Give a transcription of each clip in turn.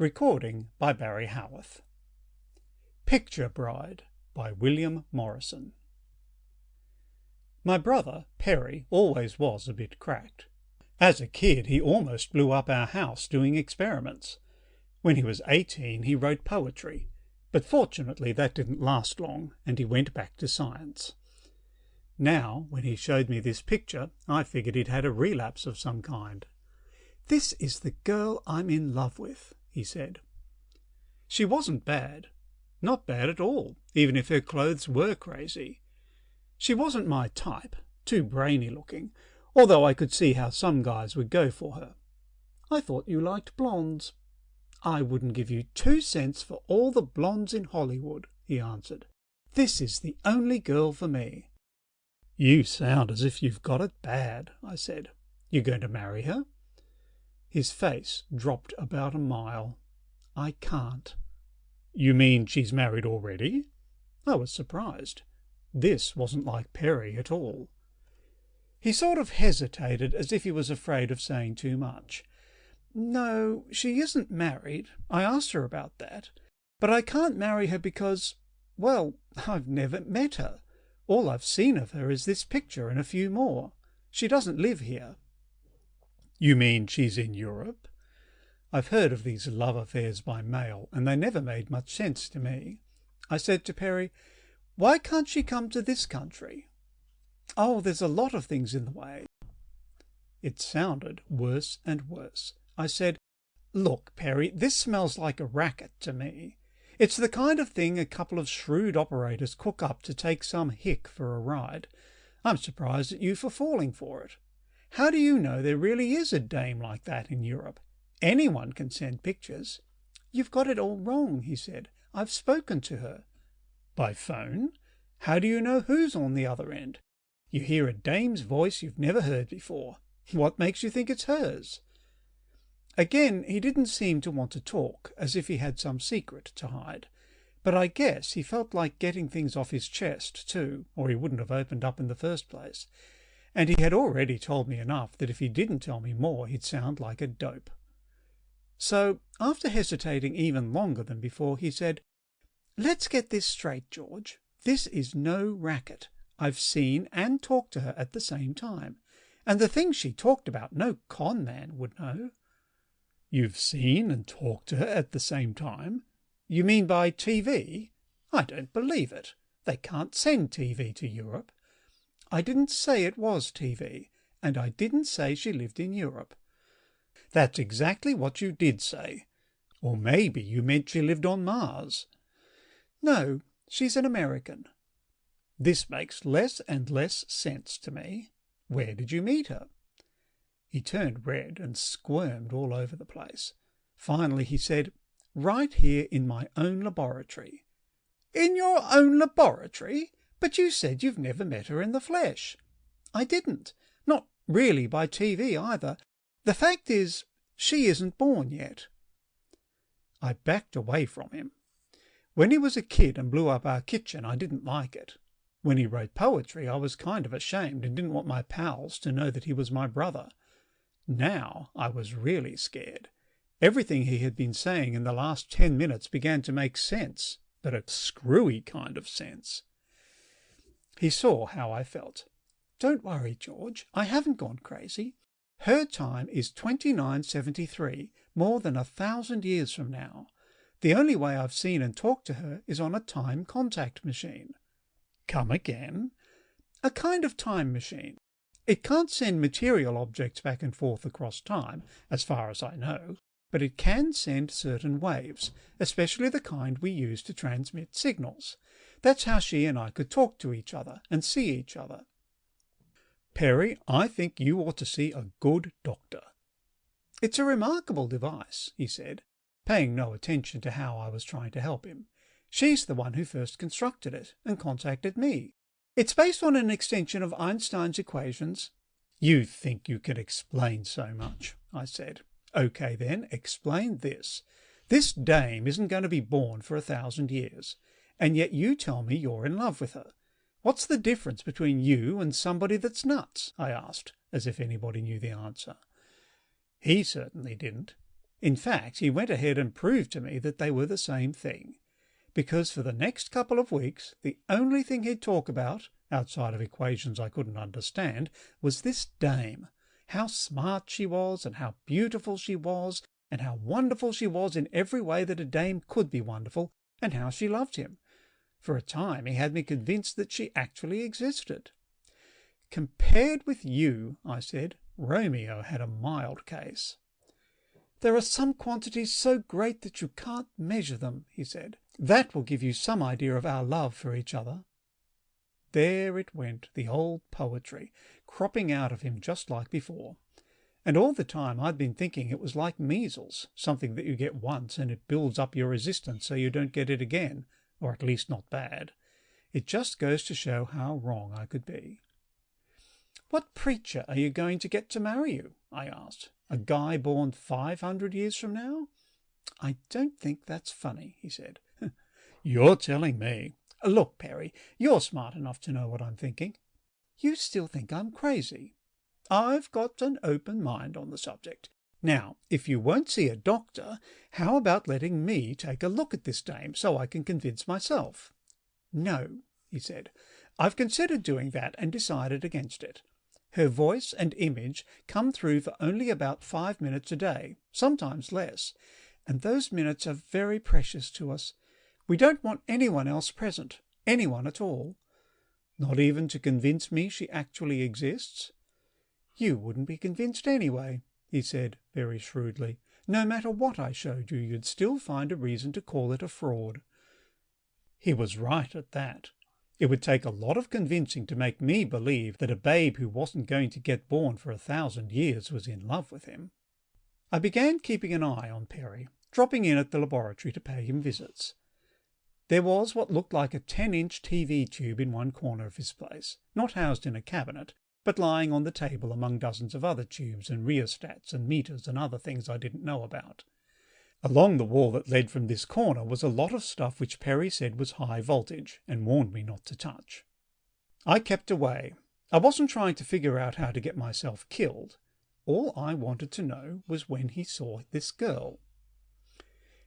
Recording by Barry Howarth. Picture Bride by William Morrison. My brother, Perry, always was a bit cracked. As a kid, he almost blew up our house doing experiments. When he was 18, he wrote poetry, but fortunately that didn't last long, and he went back to science. Now, when he showed me this picture, I figured he'd had a relapse of some kind. "This is the girl I'm in love with," he said. She wasn't bad. Not bad at all, even if her clothes were crazy. She wasn't my type, too brainy looking, although I could see how some guys would go for her. "I thought you liked blondes." "I wouldn't give you 2 cents for all the blondes in Hollywood," he answered. "This is the only girl for me." "You sound as if you've got it bad," I said. "You going to marry her?" His face dropped about a mile. "I can't." "You mean she's married already?" I was surprised. This wasn't like Perry at all. He sort of hesitated, as if he was afraid of saying too much. "No, she isn't married. I asked her about that. But I can't marry her because, well, I've never met her. All I've seen of her is this picture and a few more. She doesn't live here." "You mean she's in Europe?" I've heard of these love affairs by mail, and they never made much sense to me. I said to Perry, "Why can't she come to this country?" "Oh, there's a lot of things in the way." It sounded worse and worse. I said, "Look, Perry, this smells like a racket to me. It's the kind of thing a couple of shrewd operators cook up to take some hick for a ride. I'm surprised at you for falling for it. How do you know there really is a dame like that in Europe? Anyone can send pictures." "You've got it all wrong," he said. "I've spoken to her." "By phone? How do you know who's on the other end? You hear a dame's voice you've never heard before. What makes you think it's hers?" Again, he didn't seem to want to talk, as if he had some secret to hide. But I guess he felt like getting things off his chest, too, or he wouldn't have opened up in the first place. And he had already told me enough that if he didn't tell me more, he'd sound like a dope. So, after hesitating even longer than before, he said, "Let's get this straight, George. This is no racket. I've seen and talked to her at the same time. And the things she talked about, no con man would know." "You've seen and talked to her at the same time? You mean by TV? I don't believe it. They can't send TV to Europe." "I didn't say it was TV, and I didn't say she lived in Europe." "That's exactly what you did say. Or maybe you meant she lived on Mars." "No, she's an American." "This makes less and less sense to me. Where did you meet her?" He turned red and squirmed all over the place. Finally he said, "Right here in my own laboratory." "In your own laboratory? But you said you've never met her in the flesh." "I didn't. Not really by TV either. The fact is, she isn't born yet." I backed away from him. When he was a kid and blew up our kitchen, I didn't like it. When he wrote poetry, I was kind of ashamed and didn't want my pals to know that he was my brother. Now I was really scared. Everything he had been saying in the last 10 minutes began to make sense, but a screwy kind of sense. He saw how I felt. "Don't worry, George. I haven't gone crazy. Her time is 2973, more than 1,000 years from now. The only way I've seen and talked to her is on a time contact machine." "Come again?" "A kind of time machine. It can't send material objects back and forth across time, as far as I know, but it can send certain waves, especially the kind we use to transmit signals. That's how she and I could talk to each other and see each other." "Perry, I think you ought to see a good doctor." "It's a remarkable device," he said, paying no attention to how I was trying to help him. "She's the one who first constructed it and contacted me. It's based on an extension of Einstein's equations." "You think you can explain so much," I said. "Okay then, explain this. This dame isn't going to be born for 1,000 years, and yet you tell me you're in love with her. What's the difference between you and somebody that's nuts?" I asked, as if anybody knew the answer. He certainly didn't. In fact, he went ahead and proved to me that they were the same thing, because for the next couple of weeks, the only thing he'd talk about, outside of equations I couldn't understand, was this dame, how smart she was, and how beautiful she was, and how wonderful she was in every way that a dame could be wonderful, and how she loved him. For a time he had me convinced that she actually existed. Compared with you, I said, Romeo had a mild case. There are some quantities so great that you can't measure them, he said. That will give you some idea of our love for each other. There it went, the old poetry, cropping out of him just like before. And all the time I'd been thinking it was like measles, something that you get once and it builds up your resistance so you don't get it again, or at least not bad. It just goes to show how wrong I could be. What preacher are you going to get to marry you? I asked. A guy born 500 years from now? I don't think that's funny, he said. You're telling me. Look, Perry, you're smart enough to know what I'm thinking. You still think I'm crazy. I've got an open mind on the subject. Now, if you won't see a doctor, how about letting me take a look at this dame so I can convince myself? No, he said. I've considered doing that and decided against it. Her voice and image come through for only about 5 minutes a day, sometimes less, and those minutes are very precious to us. We don't want anyone else present, anyone at all. Not even to convince me she actually exists. You wouldn't be convinced anyway, he said very shrewdly. No matter what I showed you, you'd still find a reason to call it a fraud. He was right at that. It would take a lot of convincing to make me believe that a babe who wasn't going to get born for 1,000 years was in love with him. I began keeping an eye on Perry, dropping in at the laboratory to pay him visits. There was what looked like a 10-inch TV tube in one corner of his place, not housed in a cabinet, but lying on the table among dozens of other tubes and rheostats and meters and other things I didn't know about. Along the wall that led from this corner was a lot of stuff which Perry said was high voltage and warned me not to touch. I kept away. I wasn't trying to figure out how to get myself killed. All I wanted to know was when he saw this girl.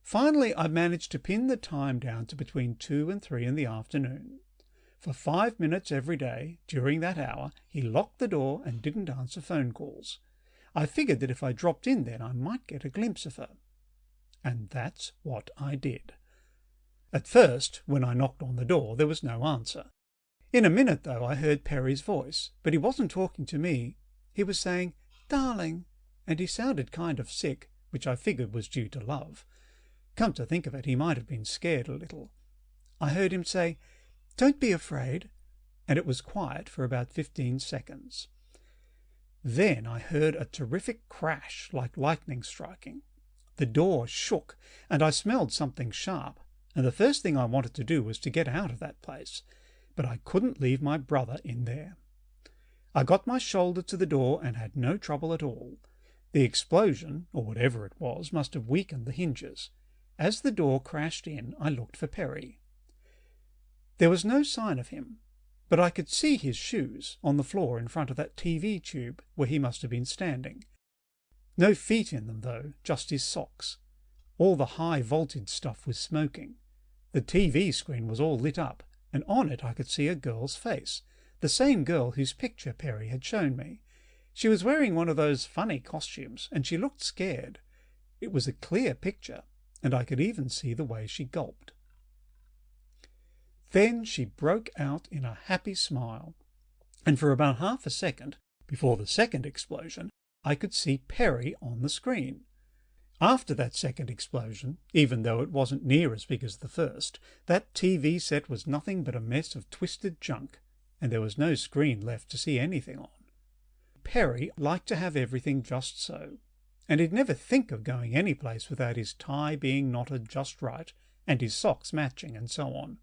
Finally, I managed to pin the time down to between 2 and 3 in the afternoon. For 5 minutes every day, during that hour, he locked the door and didn't answer phone calls. I figured that if I dropped in then I might get a glimpse of her. And that's what I did. At first, when I knocked on the door, there was no answer. In a minute, though, I heard Perry's voice, but he wasn't talking to me. He was saying, "Darling," and he sounded kind of sick, which I figured was due to love. Come to think of it, he might have been scared a little. I heard him say, "Don't be afraid," and it was quiet for about 15 seconds. Then I heard a terrific crash like lightning striking. The door shook, and I smelled something sharp, and the first thing I wanted to do was to get out of that place, but I couldn't leave my brother in there. I got my shoulder to the door and had no trouble at all. The explosion, or whatever it was, must have weakened the hinges. As the door crashed in, I looked for Perry. There was no sign of him, but I could see his shoes on the floor in front of that TV tube where he must have been standing. No feet in them, though, just his socks. All the high-voltage stuff was smoking. The TV screen was all lit up, and on it I could see a girl's face, the same girl whose picture Perry had shown me. She was wearing one of those funny costumes, and she looked scared. It was a clear picture, and I could even see the way she gulped. Then she broke out in a happy smile, and for about half a second, before the second explosion, I could see Perry on the screen. After that second explosion, even though it wasn't near as big as the first, that TV set was nothing but a mess of twisted junk, and there was no screen left to see anything on. Perry liked to have everything just so, and he'd never think of going any place without his tie being knotted just right, and his socks matching, and so on.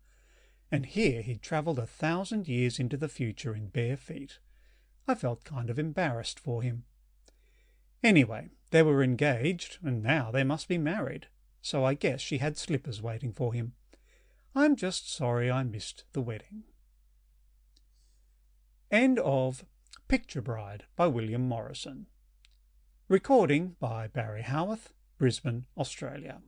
And here he'd travelled 1,000 years into the future in bare feet. I felt kind of embarrassed for him. Anyway, they were engaged, and now they must be married, so I guess she had slippers waiting for him. I'm just sorry I missed the wedding. End of Picture Bride by William Morrison. Recording by Barry Howarth, Brisbane, Australia.